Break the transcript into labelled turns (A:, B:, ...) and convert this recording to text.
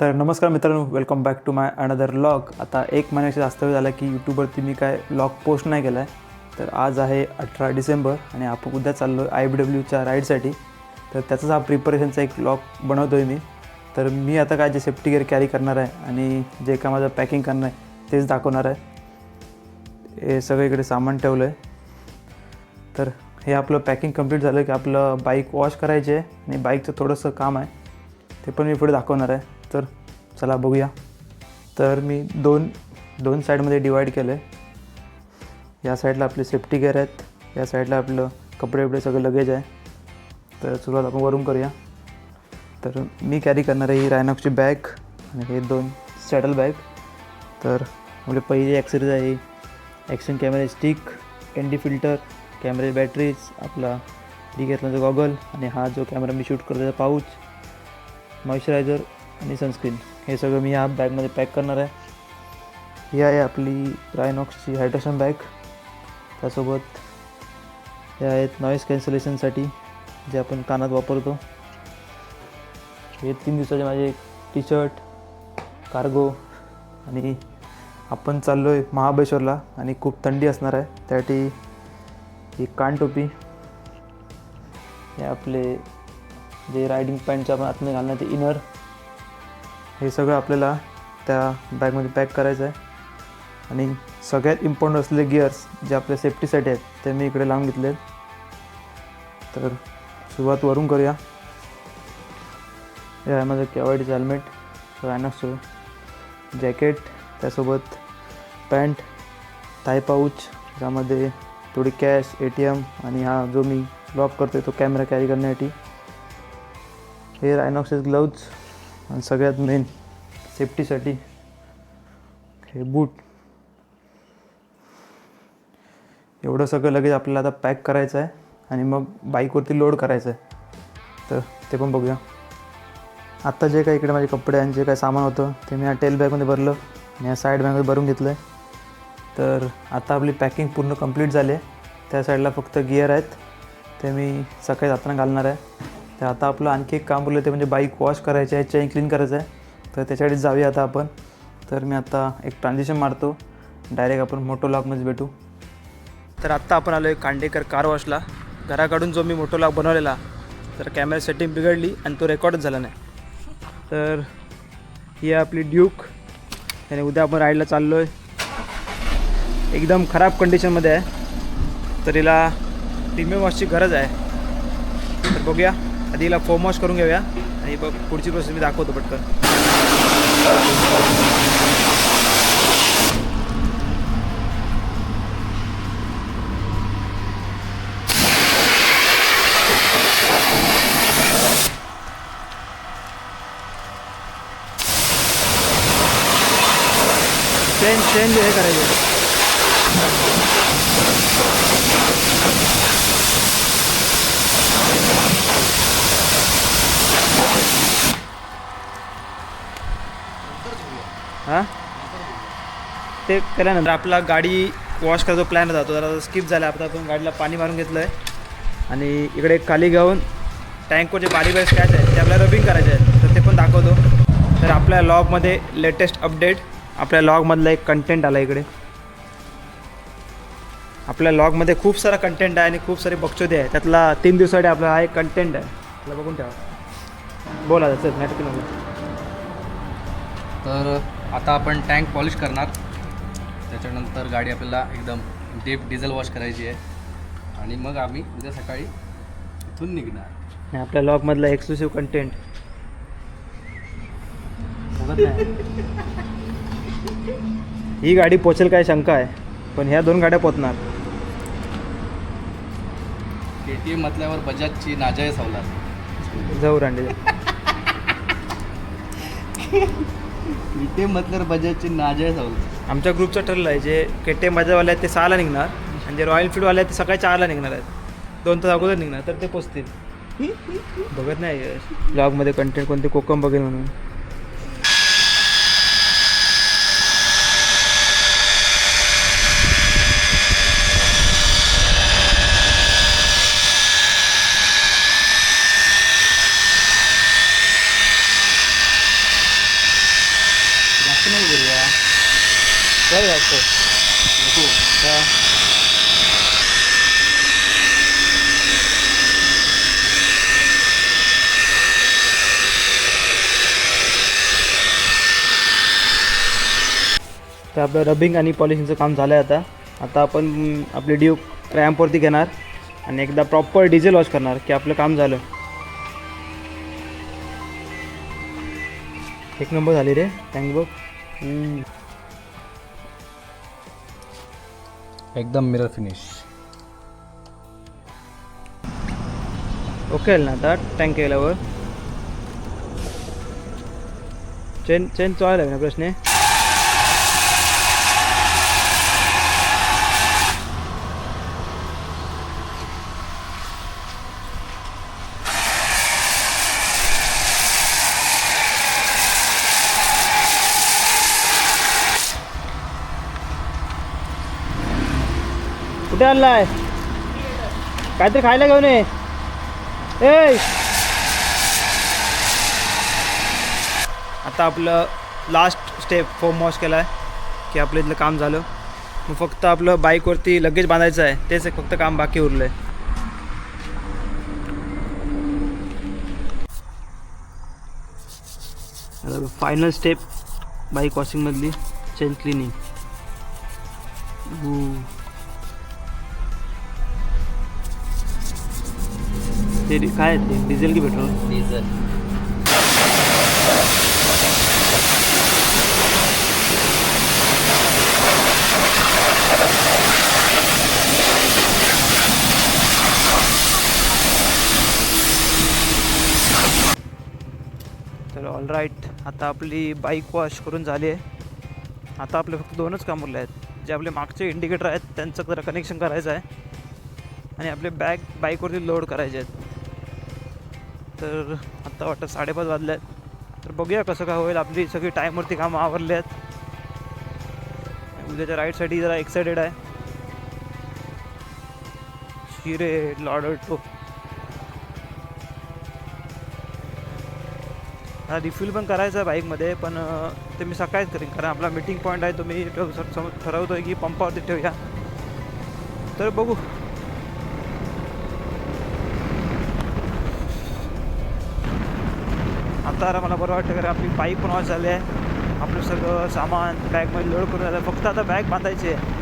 A: तर नमस्कार मित्रांनो, welcome back to my another vlog. आता एक महिन्याच्या जास्त वेळ झाला की यूट्यूबवरती मी काय व्लॉग पोस्ट नाही केला आहे. तर आज आहे 18 डिसेंबर आणि आपण उद्या चाललो आहे IBWच्या राईडसाठी. तर त्याचाच हा प्रिपरेशनचा एक व्लॉग बनवतो आहे मी. तर मी आता काय जे सेफ्टी गेअर कॅरी करणार आहे आणि जे काय माझं पॅकिंग करणार आहे तेच दाखवणार आहे. हे सगळं इकडे सामान ठेवलं आहे. तर हे आपलं पॅकिंग कंप्लीट झालं की आपलं बाईक वॉश करायची आहे आणि बाईकचं थोडंसं काम आहे ते पण मी पुढे दाखवणार आहे. तर चला बघूया. तर मी दोन साईडमध्ये डिवाईड केलं आहे. या साईडला आपले सेफ्टी गेअर आहेत, या साईडला आपलं कपडे वपडे सगळं लगेज आहे. तर सुरुवात आपण वरून करूया. तर मी कॅरी करणार आहे ही रायनॉक्सची बॅग आणि हे 2 सॅडल बॅग. तर आपले पहिली ॲक्सेसरीज आहे action camera stick, ND filter, कॅमेरे बॅटरीज, आपला घेतल्याचा गॉगल आणि हा जो कॅमेरा मी शूट करतो त्याचा पाऊच, मॉइश्चरायझर आणि सनस्क्रीन. हे सगळं मी या बॅगमध्ये पॅक करणार आहे. ही आहे आपली रायनॉक्सची हायड्रेशन बॅग. त्यासोबत हे आहेत नॉईज कॅन्सलेशनसाठी जे आपण कानात वापरतो. हे 3 दिवसाचे माझे टी शर्ट, कार्गो आणि आपण चाललो आहे महाबळेश्वरला आणि खूप थंडी असणार आहे त्यासाठी ही कानटोपी. हे आपले जे रायडिंग पॅन्टचं आपण आतमध्ये घालणार ते इनर. हे सगळं आपल्याला त्या बॅगमध्ये पॅक करायचं आहे. आणि सगळ्यात इम्पॉर्टंट असलेले गिअर्स जे आपल्या सेफ्टीसाठी आहेत ते मी इकडे लावून घेतले आहेत. तर सुरुवात वरून करूया. हे आहे माझं केवायडीचं हेल्मेट, रायनॉक्सचं जॅकेट, त्यासोबत पॅन्ट, थाय पाऊच ज्यामध्ये थोडी कॅश, ATM आणि हा जो मी लॉक करतो तो कॅमेरा कॅरी करण्यासाठी. हे रायनॉक्सचे ग्लव्ज आणि सगळ्यात मेन सेफ्टीसाठी हे बूट. एवढं सगळं लगेच आपल्याला आता पॅक करायचं आहे आणि मग बाईकवरती लोड करायचं आहे. तर ते पण बघूया. आत्ता जे काही इकडे माझे कपडे आणि जे काही सामान होतं ते मी या टेल बॅगमध्ये भरलं आणि या साईड बॅगमध्ये भरून घेतलं आहे. तर आता आपली पॅकिंग पूर्ण कंप्लीट झाली आहे. त्या साईडला फक्त गिअर आहेत ते मी सकाळी जाताना घालणार आहे. तर आता आपलं आणखी एक काम बोललं ते म्हणजे बाईक वॉश करायची आहे, चेन क्लीन करायचं आहे. तर त्याच्यासाठी जाऊया आता आपण. तर मी आता एक ट्रान्झिशन मारतो, डायरेक्ट आपण मोटो लॉकमध्ये भेटू. तर आत्ता आपण आलो आहे कांडेकर कार वॉशला. घराकडून जो मी मोटो लॉक बनवलेला तर कॅमेरा सेटिंग बिघडली आणि तो रेकॉर्डच झाला नाही. तर ही आहे आपली ड्यूक आणि उद्या आपण राईडला चाललो आहे. एकदम खराब कंडिशनमध्ये आहे तर हिला प्रीमियम वॉशची गरज आहे. तर बघूया, आधी हिला फोम वॉश करून घेऊया आणि बघ पुढची प्रोसेस मी दाखवतो पटकन. चेंज हे करायचं. हां ते केल्यानंतर आपला गाडी वॉश करायचा प्लॅन होता तो जरा स्किप झाला. आता आपण गाडीला पाणी मारून घेतलं आहे आणि इकडे खाली घेऊन टँकवर जे बारीक बारीक स्क्रॅच आहेत ते आपल्याला रबिंग करायचे आहेत तर ते पण दाखवतो. तर आपल्या लॉगमध्ये लेटेस्ट अपडेट, आपल्या लॉगमधला एक कंटेंट आला इकडे. आपल्या लॉगमध्ये खूप सारा कंटेंट आहे आणि खूप सारे बक्षोदे आहे. त्यातला 3 दिवसासाठी आपला हा एक कंटेंट आहे, त्याला बघून ठेवा. बोला सर नाटकी नको.
B: तर आता आपण टँक पॉलिश करणार, त्याच्यानंतर गाडी आपल्याला एकदम डीप डिझेल वॉश करायची आहे आणि मग आम्ही उद्या सकाळी इथून निघणार.
A: आणि आपल्या लॉगमधला एक्सक्लुसिव्ह कंटेंट बघत नाही. ही गाडी पोचेल काय शंका आहे, पण ह्या 2 गाड्या पोचणार.
B: KTM म्हटल्यावर बजाजची नाजायज सवलत.
A: जाऊ रांडे.
B: KTM म्हटल्यावर बजाजची नाजायज सवलत.
A: आमच्या ग्रुपचं ठरलं आहे जे KTM बजाजवाले आहेत ते 6ला निघणार आणि जे रॉयल फील्डवाले आहेत ते सकाळी 4ला निघणार आहेत. 2 तास अगोदर निघणार तर ते पोचतील. बघत नाही ब्लॉगमध्ये कंटेंट कोणते कोकम बघेल म्हणून. काय वाटतं
B: नको.
A: तर आपलं रबिंग आणि पॉलिशिंगचं काम झालं आहे आता. आता आपण आपले ड्यूक रॅम्पवरती घेणार आणि एकदा प्रॉपर डिझेल वॉश करणार की आपलं काम झालं. एक नंबर झाली रे टँक बघ.
B: एकदम मिरर फिनिश.
A: ओके ना आता टँक केल्यावर चेन चोळायला लागेल ना प्रश्न आहे. कुठे आणलाय काहीतरी खायला घेऊन ये. ए आता आपलं लास्ट स्टेप फोम वॉश केला आहे की आपलं इथलं काम झालं. मग फक्त आपलं बाईकवरती लगेच बांधायचं आहे, तेच एक फक्त काम बाकी उरलं आहे. फायनल स्टेप बाईक वॉशिंगमधली चेन क्लिनिंग. ते काय आहे ते डिझेल की पेट्रोल?
B: डिझेल.
A: तर ऑल राईट, आता आपली बाईक वॉश करून झाली आहे. आता आपले फक्त दोनच काम उरले आहेत. जे आपले मागचे इंडिकेटर आहेत त्यांचं जरा कनेक्शन करायचं आहे आणि आपले बाईकवरती लोड करायचे आहेत. तर आत्ता वाटतं 5:30 वाजले आहेत. तर बघूया कसं काय होईल. आपली सगळी टाईमवरती कामं आवरली आहेत. उद्याच्या राईडसाठी जरा एक्सायटेड आहे. शिरे लॉर्डर टो रिफ्यूल पण करायचं आहे बाईकमध्ये, पण ते मी सकाळीच करेन कारण आपला मीटिंग पॉईंट आहे तो मी ठरवतो आहे की पंपावरती ठेवूया. तर बघू. आता मला बरं वाटतं कारण आपली बाईक पण वॉश झाली आहे. आपलं सगळं सामान बॅगमध्ये लोड करून झालं. फक्त आता बॅग बांधायची आहे.